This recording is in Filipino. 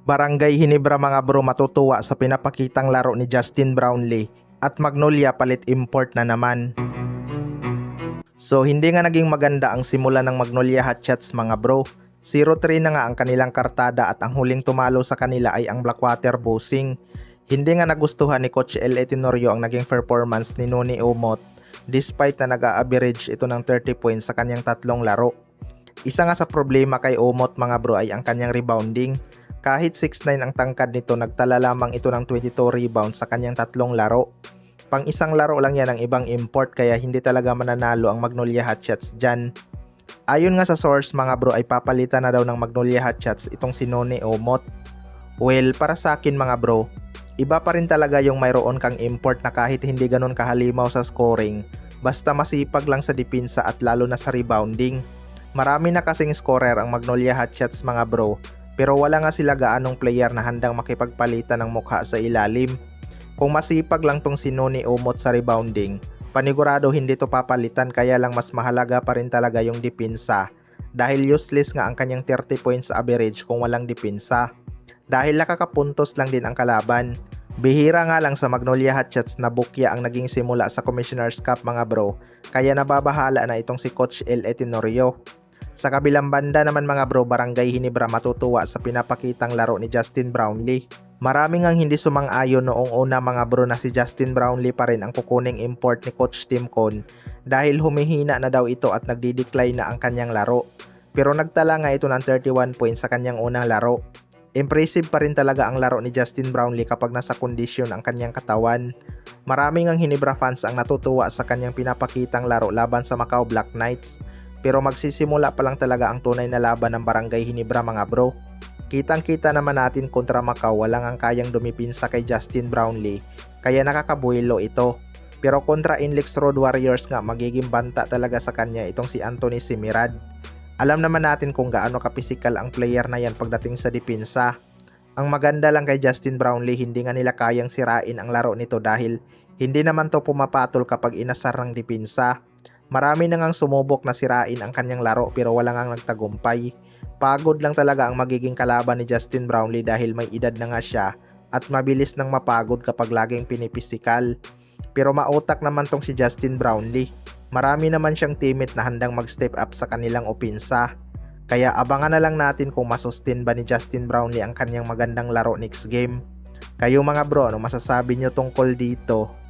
Barangay Hinebra mga bro, matutuwa sa pinapakitang laro ni Justin Brownlee at Magnolia palit import na naman. So hindi nga naging maganda ang simula ng Magnolia Hotshots mga bro. 0-3 na nga ang kanilang kartada at ang huling tumalo sa kanila ay ang Blackwater Bossing. Hindi nga nagustuhan ni Coach L. Tenorio ang naging performance ni Noni Omot despite na nag-a-average ito ng 30 points sa kanyang tatlong laro. Isa nga sa problema kay Omot mga bro ay ang kanyang rebounding. Kahit 6'9 ang tangkad nito, nagtala lamang ito ng 22 rebounds sa kanyang tatlong laro. Pang isang laro lang yan ang ibang import kaya hindi talaga mananalo ang Magnolia Hotshots dyan. Ayon nga sa source mga bro ay papalitan na daw ng Magnolia Hotshots itong si Noni Omot. Well, para sa akin mga bro, iba pa rin talaga yung mayroon kang import na kahit hindi ganun kahalimaw sa scoring, basta masipag lang sa depensa at lalo na sa rebounding. Marami na kasing scorer ang Magnolia Hotshots mga bro, pero wala nga sila gaanong player na handang makipagpalitan ng mukha sa ilalim. Kung masipag lang tong si Noni Omot sa rebounding, panigurado hindi to papalitan, kaya lang mas mahalaga pa rin talaga yung depensa. Dahil useless nga ang kanyang 30 points average kung walang depensa. Dahil nakakapuntos lang din ang kalaban. Bihira nga lang sa Magnolia Hotshots na bukya ang naging simula sa Commissioner's Cup mga bro, kaya nababahala na itong si Coach L. Tenorio. Sa kabilang banda naman mga bro, Barangay Hinebra matutuwa sa pinapakitang laro ni Justin Brownlee. Marami ngang hindi sumang-ayon noong una mga bro na si Justin Brownlee pa rin ang kukuning import ni Coach Tim Con dahil humihina na daw ito at nagdi-decline na ang kanyang laro. Pero nagtala nga ito ng 31 points sa kanyang unang laro. Impressive pa rin talaga ang laro ni Justin Brownlee kapag nasa kondisyon ang kanyang katawan. Marami ngang Hinebra fans ang natutuwa sa kanyang pinapakitang laro laban sa Macau Black Knights. Pero magsisimula pa lang talaga ang tunay na laban ng Barangay Hinebra mga bro. Kitang-kita naman natin kontra Macau, walang ang kayang dumipinsa kay Justin Brownlee, kaya nakakabuelo ito. Pero kontra Inlex Road Warriors nga, magiging banta talaga sa kanya itong si Anthony Simirad. Alam naman natin kung gaano kapisikal ang player na yan pagdating sa depensa. Ang maganda lang kay Justin Brownlee, hindi nga nila kayang sirain ang laro nito dahil hindi naman to pumapatol kapag inasar ng depensa. Marami na ngang sumubok na sirain ang kanyang laro pero wala ngang nagtagumpay. Pagod lang talaga ang magiging kalaban ni Justin Brownlee dahil may edad na nga siya at mabilis nang mapagod kapag laging pinipisikal. Pero mautak naman tong si Justin Brownlee. Marami naman siyang teammate na handang mag-step up sa kanilang opensa. Kaya abangan na lang natin kung masustain ba ni Justin Brownlee ang kanyang magandang laro next game. Kayo mga bro, ano masasabi nyo tungkol dito?